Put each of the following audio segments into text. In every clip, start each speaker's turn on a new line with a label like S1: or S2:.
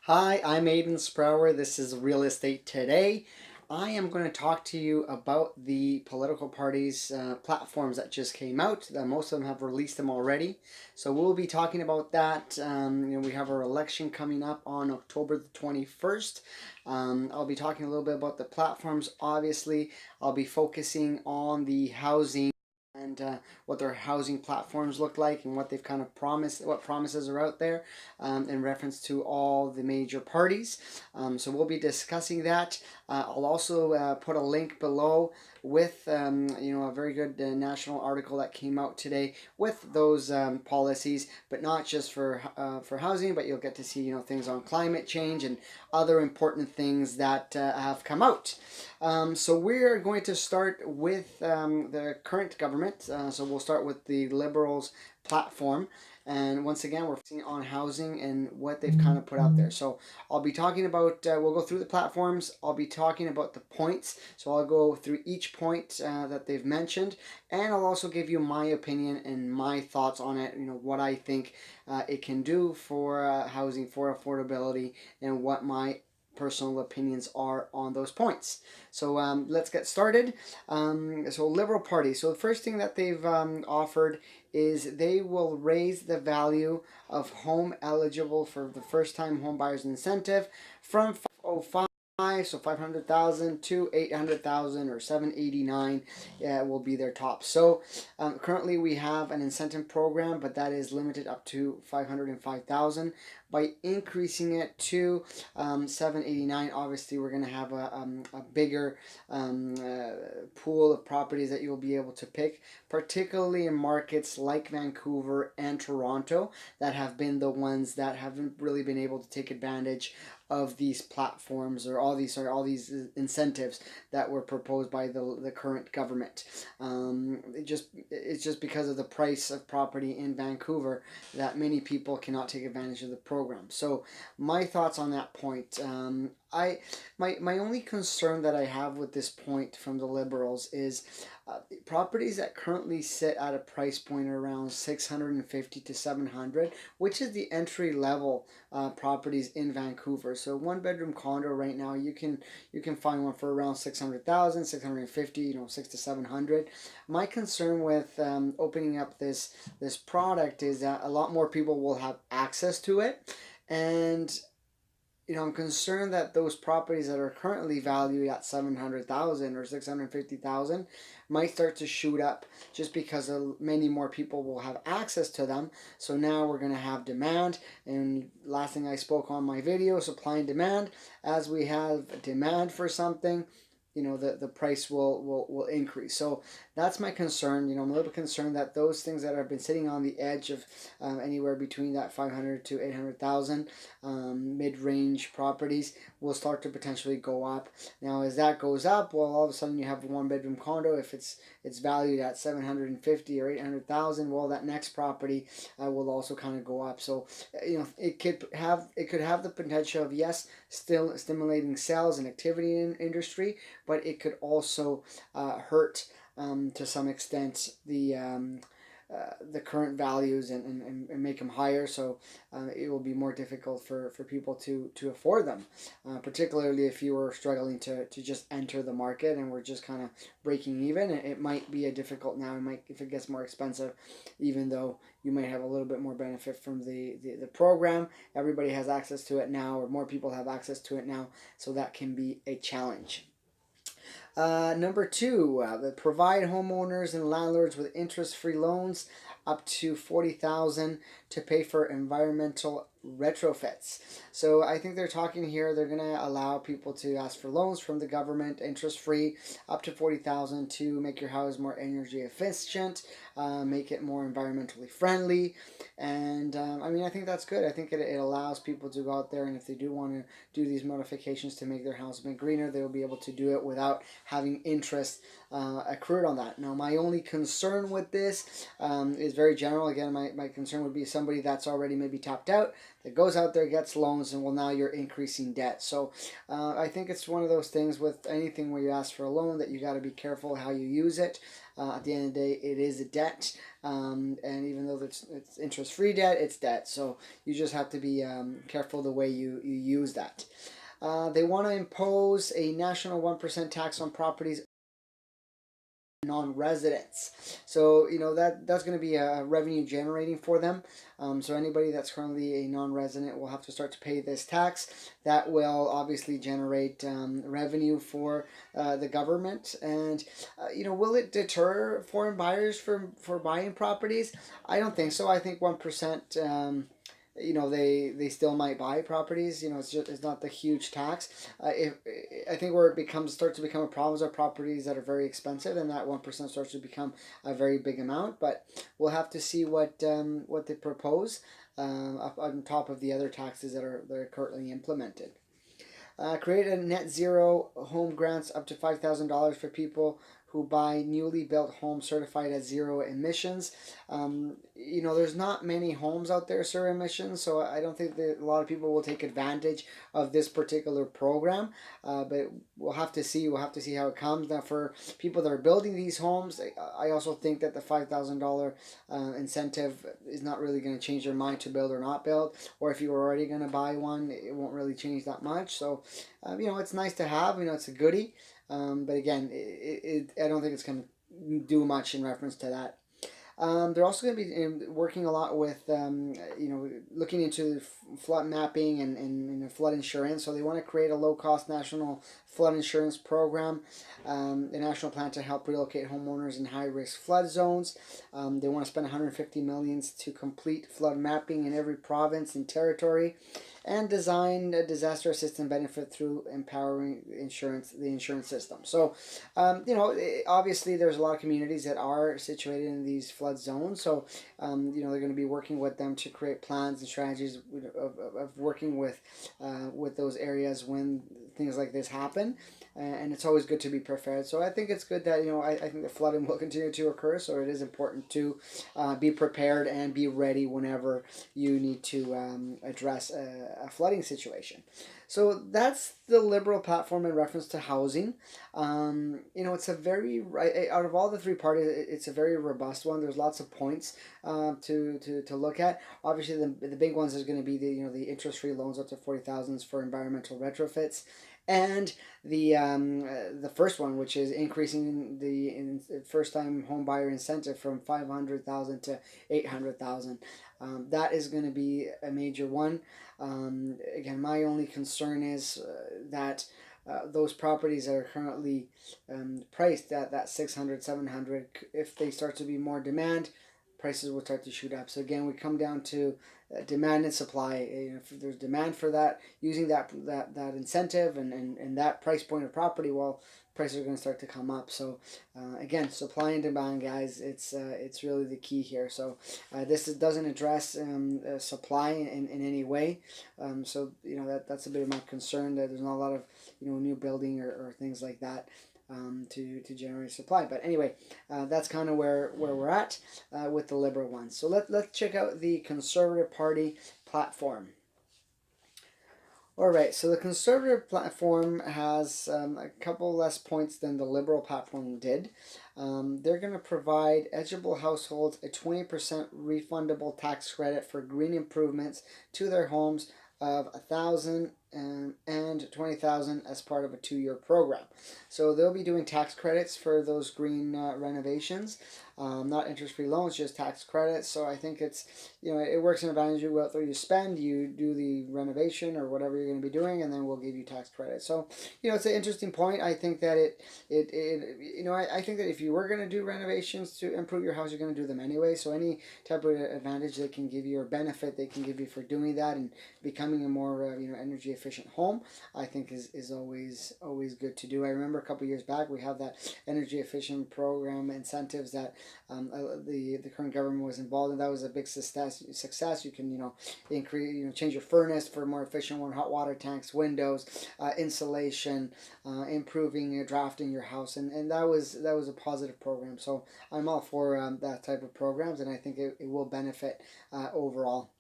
S1: Hi, I'm Adan Sprauer. This is Real Estate Today. I am going to talk to you about the political parties' platforms that just came out. Most of them have released them already. So we'll be talking about that. We have our election coming up on October the 21st. I'll be talking a little bit about the platforms. Obviously, I'll be focusing on the housing and what their housing platforms look like and what they've kind of promised, what promises are out there in reference to all the major parties. So we'll be discussing that. I'll also put a link below with a very good national article that came out today with those policies, but not just for housing, but you'll get to see things on climate change and other important things that have come out. So we're going to start with the current government. So we'll start with the Liberals platform. And once again, we're focusing on housing and what they've kind of put out there. So I'll be talking about, we'll go through the platforms. I'll be talking about the points. So I'll go through each point that they've mentioned. And I'll also give you my opinion and my thoughts on it, what I think it can do for housing, for affordability, and what my personal opinions are on those points. So let's get started. So Liberal Party. So the first thing that they've offered is they will raise the value of home eligible for the first time home buyers incentive from 505, so 500,000 to 800,000 or 789 will be their top. So currently we have an incentive program, but that is limited up to 505,000. By increasing it to 789, obviously we're going to have a bigger pool of properties that you'll be able to pick, particularly in markets like Vancouver and Toronto that have been the ones that haven't really been able to take advantage of these platforms or all these incentives that were proposed by the current government. It's just because of the price of property in Vancouver that many people cannot take advantage of the program. So my thoughts on that point. My only concern that I have with this point from the Liberals is properties that currently sit at a price point around 650 to 700, which is the entry level properties in Vancouver. So one bedroom condo right now you can find one for around 600,000, 650, 6 to 700. My concern with opening up this product is that a lot more people will have access to it, and I'm concerned that those properties that are currently valued at 700,000 or 650,000 might start to shoot up just because many more people will have access to them. So now we're going to have demand, and last thing I spoke on my video, supply and demand. As we have demand for something, the price will increase. So that's my concern. I'm a little concerned that those things that have been sitting on the edge of anywhere between that 500 to 800,000 mid-range properties will start to potentially go up. Now, as that goes up, well, all of a sudden you have a one-bedroom condo. If it's valued at 750 or 800,000, well, that next property will also kind of go up. So it could have the potential of, yes, still stimulating sales and activity in industry, but it could also hurt to some extent the current values and make them higher. So it will be more difficult for people to afford them, particularly if you were struggling to just enter the market and we're just kind of breaking even. It might be a difficult now. If it gets more expensive, even though you might have a little bit more benefit from the program. Everybody has access to it now, or more people have access to it now, so that can be a challenge. Number two, provide homeowners and landlords with interest-free loans up to 40,000 to pay for environmental retrofits. So I think they're talking here, they're going to allow people to ask for loans from the government, interest-free, up to 40,000 to make your house more energy efficient, make it more environmentally friendly. And I think that's good. I think it allows people to go out there, and if they do want to do these modifications to make their house a bit greener, they'll be able to do it without having interest accrued on that. Now, my only concern with this is very general. Again, my concern would be somebody that's already maybe tapped out, that goes out there, gets loans, and well, now you're increasing debt. So I think it's one of those things with anything where you ask for a loan that you got to be careful how you use it. At the end of the day, it is a debt, and even though it's interest-free debt, it's debt. So you just have to be careful the way you use that. They want to impose a national 1% tax on properties non-residents. So that's going to be a revenue generating for them. So anybody that's currently a non-resident will have to start to pay this tax. That will obviously generate revenue for the government. And will it deter foreign buyers for buying properties? I don't think so. I think 1%. They still might buy properties. It's not the huge tax. I think where it starts to become a problem are properties that are very expensive, and that 1% starts to become a very big amount. But we'll have to see what they propose on top of the other taxes that are currently implemented. Create a net zero home grants up to $5,000 for people who buy newly built homes certified as zero emissions. There's not many homes out there zero emissions, so I don't think that a lot of people will take advantage of this particular program. But we'll have to see. We'll have to see how it comes. Now, for people that are building these homes, I also think that the $5,000 incentive is not really going to change their mind to build or not build. Or if you were already going to buy one, it won't really change that much. So, it's nice to have. It's a goodie. But again, I don't think it's going to do much in reference to that. They're also going to be working a lot with, looking into flood mapping and flood insurance. So they want to create a low-cost national flood insurance program, a national plan to help relocate homeowners in high-risk flood zones. They want to spend $150 million to complete flood mapping in every province and territory, and design a disaster assistance benefit through empowering the insurance system. So, obviously there's a lot of communities that are situated in these flood zones. So, they're going to be working with them to create plans and strategies of working with those areas when things like this happen. And it's always good to be prepared. So I think it's good that, I think the flooding will continue to occur. So it is important to be prepared and be ready whenever you need to address a flooding situation. So that's the Liberal platform in reference to housing. It's a very, out of all the three parties, it's a very robust one. There's lots of points to look at. Obviously, the big ones is going to be the interest-free loans up to $40,000 for environmental retrofits. And the first one, which is increasing the first-time home buyer incentive from $500,000 to $800,000. That is going to be a major one. Again, my only concern is that those properties that are currently priced at that 600, 700, if they start to be more demand, prices will start to shoot up. So again, we come down to demand and supply. If there's demand for that, using that incentive and that price point of property, well, prices are going to start to come up. So again, supply and demand, guys, it's really the key here. So this doesn't address supply in any way. So that's a bit of my concern, that there's not a lot of new building or things like that to generate supply. But anyway, that's kind of where we're at with the Liberal ones. So let's check out the Conservative Party platform. All right, so the Conservative platform has a couple less points than the Liberal platform did. They're going to provide eligible households a 20% refundable tax credit for green improvements to their homes of $1,000 and $20,000 as part of a 2-year program. So they'll be doing tax credits for those green renovations, not interest-free loans, just tax credits. So I think it's, it works in advantage. You go out there, you spend, you do the renovation or whatever you're going to be doing, and then we'll give you tax credits. So, it's an interesting point. I think that I think that if you were going to do renovations to improve your house, you're going to do them anyway. So any type of advantage they can give you or benefit they can give you for doing that and becoming a more energy efficient home, I think is always good to do. I remember a couple of years back we have that energy efficient program incentives that the current government was involved in. That was a big success. You can increase change your furnace for more efficient one, hot water tanks, windows, insulation, improving drafting your house, and that was a positive program. So I'm all for that type of programs, and I think it will benefit overall.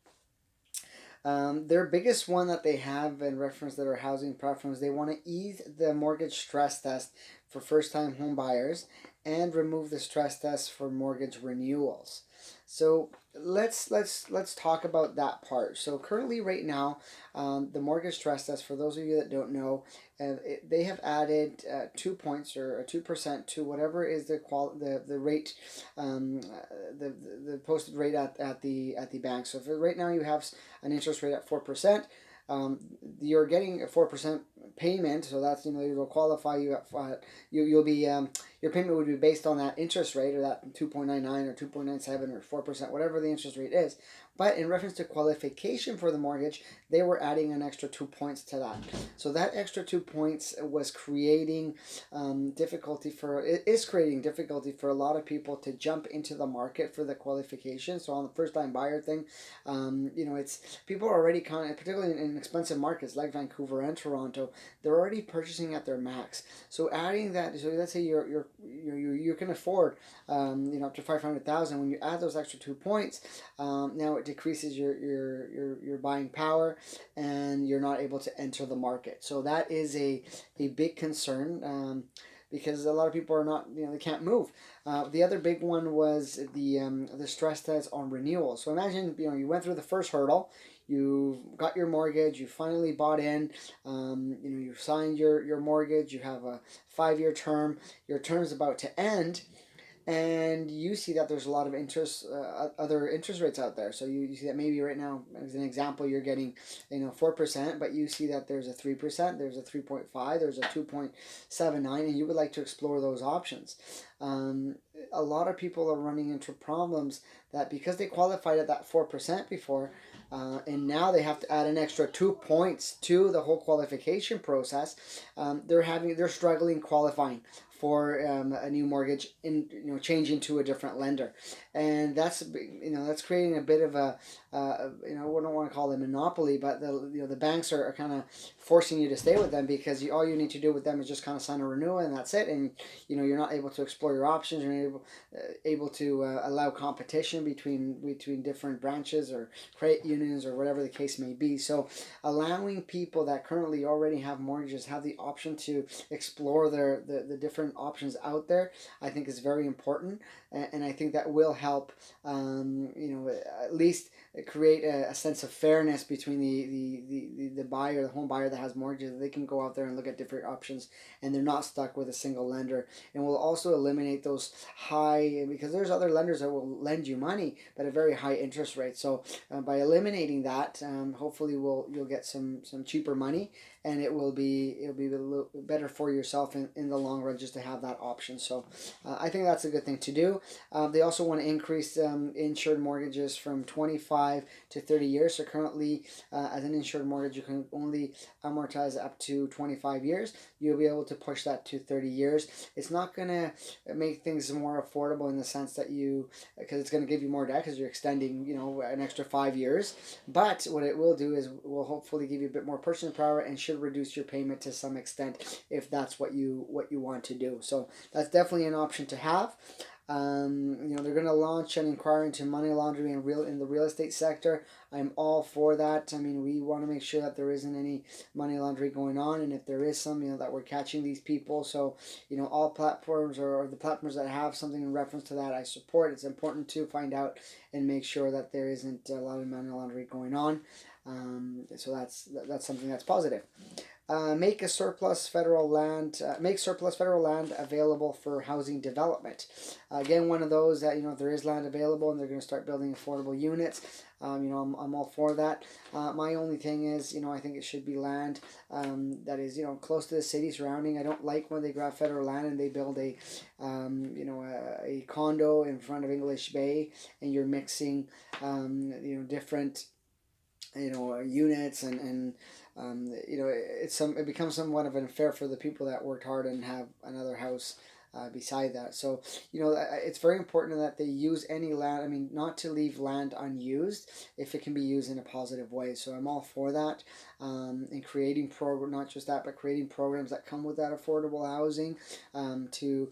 S1: Their biggest one that they have in reference to their housing platforms, they want to ease the mortgage stress test for first-time home buyers and remove the stress test for mortgage renewals. So let's talk about that part. So currently, right now, the mortgage stress test, for those of you that don't know, they have added 2 points or 2% to whatever is the rate, the posted rate at the bank. So if right now you have an interest rate at 4%. You're getting a 4% payment, so that's it'll qualify you at you'll be your payment would be based on that interest rate, or that 2.99 or 2.97 or 4%, whatever the interest rate is. But in reference to qualification for the mortgage, they were adding an extra 2 points to that. So that extra 2 points was creating difficulty for a lot of people to jump into the market for the qualification. So on the first time buyer thing, it's people are already particularly in expensive markets like Vancouver and Toronto, they're already purchasing at their max. So adding that, so let's say you can afford up to 500,000. When you add those extra 2 points, now it decreases your buying power, and you're not able to enter the market. So that is a big concern. Because a lot of people are not, they can't move. The other big one was the stress test on renewal. So imagine, you went through the first hurdle, you got your mortgage, you finally bought in, you signed your mortgage, you have a 5-year term, your term is about to end, and you see that there's a lot of other interest rates out there. So you see that maybe right now, as an example, you're getting 4%, but you see that there's a 3%, there's a 3.5, there's a 2.79, and you would like to explore those options. A lot of people are running into problems that because they qualified at that 4% before, and now they have to add an extra 2 points to the whole qualification process. They're struggling qualifying for a new mortgage, changing to a different lender, and that's creating a bit of a we don't want to call it a monopoly, but the banks are kind of forcing you to stay with them, because all you need to do with them is just kind of sign a renewal, and that's it. And you're not able to explore your options. You're not able to allow competition between different branches or credit unions or whatever the case may be. So allowing people that currently already have mortgages have the option to explore the different options out there, I think is very important, and I think that will help at least create a sense of fairness between the buyer, the home buyer that has mortgages. They can go out there and look at different options, and they're not stuck with a single lender. And we'll also eliminate those high, because there's other lenders that will lend you money but at very high interest rates. So by eliminating that, hopefully you'll get some cheaper money, and it'll be a little better for yourself in the long run, just to have that option. So I think that's a good thing to do. They also want to increase insured mortgages from 25 to 30 years. So currently, as an insured mortgage, you can only amortize up to 25 years. You'll be able to push that to 30 years. It's not going to make things more affordable in the sense that because it's going to give you more debt because you're extending, an extra 5 years. But what it will do is will hopefully give you a bit more purchasing power, and should reduce your payment to some extent if that's what you want to do. So that's definitely an option to have. They're going to launch an inquiry into money laundering in the real estate sector. I'm all for that. I mean, we want to make sure that there isn't any money laundering going on, and if there is some, that we're catching these people. So, all platforms or the platforms that have something in reference to that, I support. It's important to find out and make sure that there isn't a lot of money laundering going on. So that's something that's positive. Make surplus federal land available for housing development. Again, one of those that if there is land available and they're going to start building affordable units, I'm all for that. My only thing is, I think it should be land that is close to the city surrounding. I don't like when they grab federal land and they build a condo in front of English Bay, and you're mixing different units, and it becomes somewhat of an affair for the people that worked hard and have another house beside that. So it's very important that they use any land. I mean, not to leave land unused if it can be used in a positive way. So I'm all for that, and creating not just that, but creating programs that come with that affordable housing, to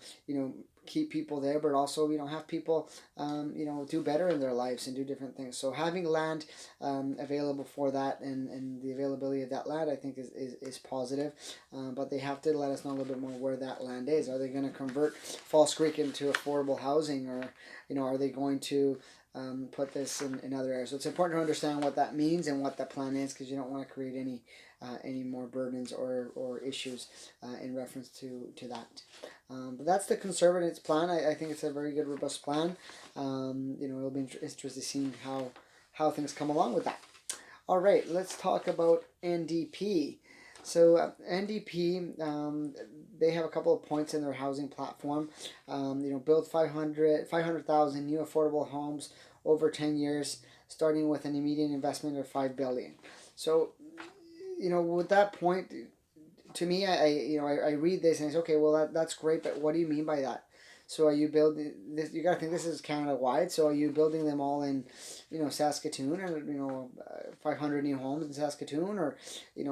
S1: keep people there, but also have people do better in their lives and do different things. So having land available for that, and the availability of that land, I think is positive. But they have to let us know a little bit more where that land is. Are they going to convert False Creek into affordable housing, or are they going to put this in other areas? So it's important to understand what that means and what that plan is, because you don't want to create any more burdens or issues in reference to that. But that's the Conservatives' plan. I think it's a very good, robust plan. It'll be interesting to see how things come along with that. All right, let's talk about NDP. So NDP, they have a couple of points in their housing platform. Build 500,000 new affordable homes over 10 years, starting with an immediate investment of $5 billion. So, with that point, to me, I read this and I say, okay, well that's great, but what do you mean by that? So are you building this? You gotta think this is Canada wide. So are you building them all in, Saskatoon, and 500 new homes in Saskatoon, or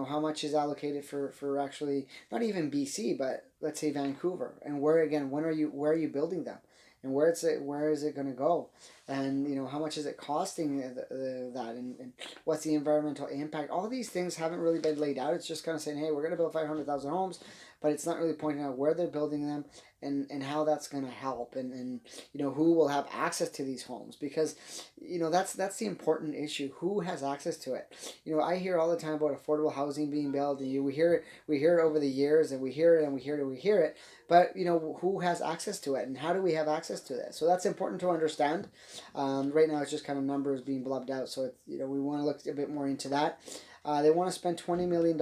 S1: how much is allocated for actually not even BC, but let's say Vancouver, and where are you building them? And where is it going to go, and how much is it costing that, and what's the environmental impact? All these things haven't really been laid out. It's just kind of saying, hey, we're going to build 500,000 homes, but it's not really pointing out where they're building them, and how that's going to help, and who will have access to these homes, because that's the important issue. Who has access to it? I hear all the time about affordable housing being built, and we hear it over the years, and we hear it, but who has access to it, and how do we have access to that? So that's important to understand. Right now it's just kind of numbers being blubbed out, so it's, we want to look a bit more into that. They want to spend $20 million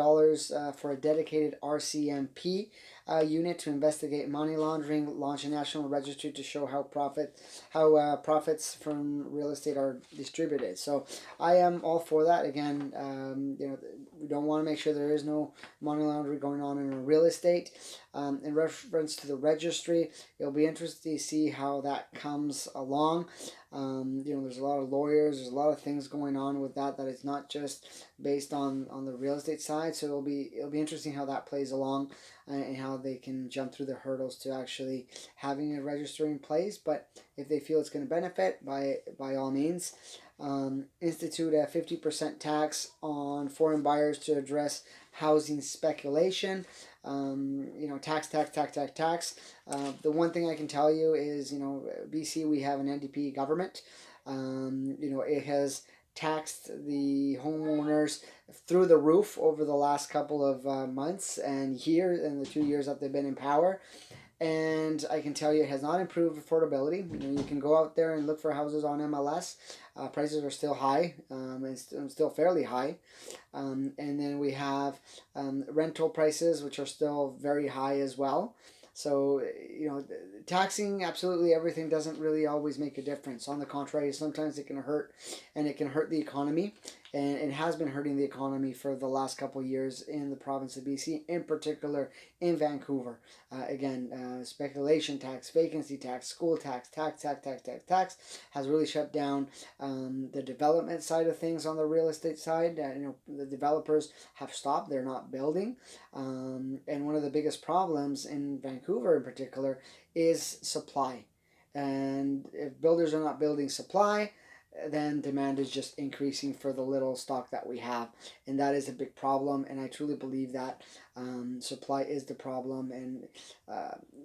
S1: for a dedicated RCMP unit to investigate money laundering, launch a national registry to show how profits from real estate are distributed. So I am all for that. Again, we don't want to make sure there is no money laundering going on in real estate. In reference to the registry, it'll be interesting to see how that comes along. There's a lot of lawyers, there's a lot of things going on with that it's not just based on the real estate side. So it'll be interesting how that plays along, and how they can jump through the hurdles to actually having a registry in place. But if they feel it's going to benefit, by all means. Institute a 50% tax on foreign buyers to address housing speculation. Tax. The one thing I can tell you is, BC, we have an NDP government. It has taxed the homeowners through the roof over the last couple of months and years, and the 2 years that they've been in power. And I can tell you it has not improved affordability. You can go out there and look for houses on MLS. Prices are still high, and still fairly high. And then we have rental prices, which are still very high as well. So, taxing absolutely everything doesn't really always make a difference. On the contrary, sometimes it can hurt, and it can hurt the economy. And it has been hurting the economy for the last couple of years in the province of BC, in particular in Vancouver. Speculation tax, vacancy tax, school tax has really shut down the development side of things on the real estate side. The developers have stopped; they're not building. And one of the biggest problems in Vancouver, in particular, is supply. And if builders are not building supply, then demand is just increasing for the little stock that we have, and that is a big problem. And I truly believe that supply is the problem, and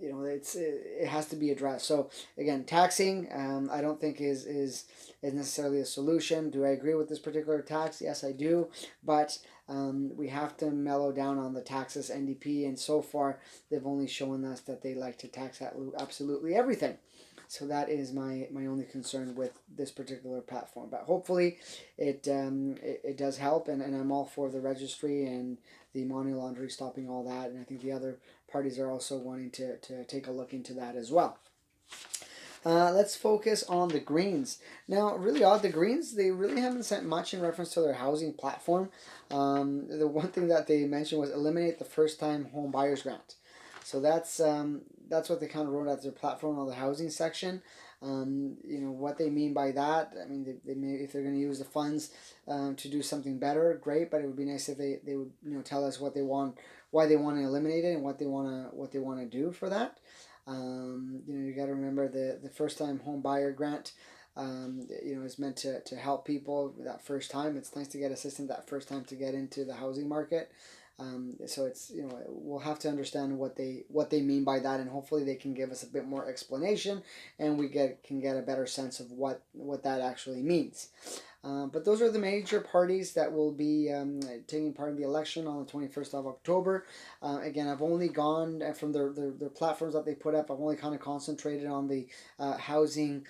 S1: it has to be addressed. So again, taxing I don't think is necessarily a solution. Do I agree with this particular tax? Yes, I do, but we have to mellow down on the taxes. NDP, and so far they've only shown us that they like to tax absolutely everything. So that is my only concern with this particular platform. But hopefully it does help, and I'm all for the registry and the money laundering, stopping all that. And I think the other parties are also wanting to take a look into that as well. Let's focus on the Greens. Now, really odd, the Greens, they really haven't said much in reference to their housing platform. The one thing that they mentioned was eliminate the first-time home buyers grant. So that's what they kind of wrote as their platform on the housing section. What they mean by that, I mean, they may, if they're going to use the funds to do something better, great, but it would be nice if they would tell us what they want, why they want to eliminate it, and what they want to do for that. You got to remember the first time home buyer grant. Is meant to help people that first time. It's nice to get assistance that first time to get into the housing market. So it's we'll have to understand what they mean by that, and hopefully they can give us a bit more explanation, and we can get a better sense of what that actually means. But those are the major parties that will be taking part in the election on the 21st of October. Again, I've only gone from their platforms that they put up. I've only kind of concentrated on the housing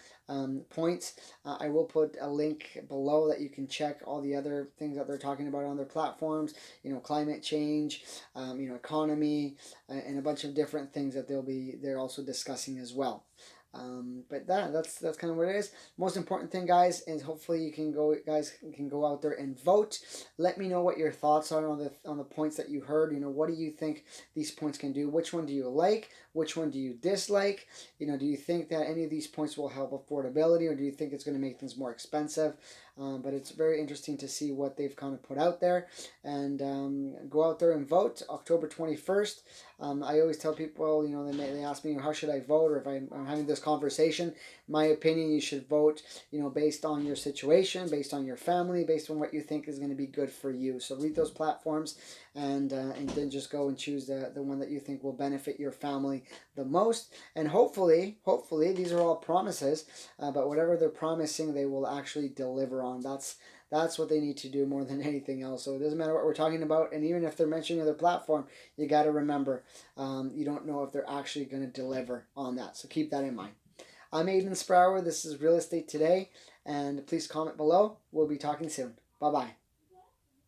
S1: points. I will put a link below that you can check all the other things that they're talking about on their platforms. Climate change, economy, and a bunch of different things that they're also discussing as well. But that's kind of what it is. Most important thing, guys, is hopefully you guys can go out there and vote. Let me know what your thoughts are on the points that you heard. What do you think these points can do? Which one do you like? Which one do you dislike? Do you think that any of these points will help affordability, or do you think it's going to make things more expensive? But it's very interesting to see what they've kind of put out there. And go out there and vote October 21st. I always tell people, they ask me, how should I vote, or if I'm having this conversation. My opinion, you should vote, based on your situation, based on your family, based on what you think is going to be good for you. So read those platforms, and then just go and choose the one that you think will benefit your family the most. And hopefully these are all promises, but whatever they're promising, they will actually deliver on. That's what they need to do more than anything else. So it doesn't matter what we're talking about, and even if they're mentioning their platform, you got to remember, you don't know if they're actually going to deliver on that. So keep that in mind. I'm Adan Sprauer. This is Real Estate Today, and please comment below. We'll be talking soon. Bye-bye.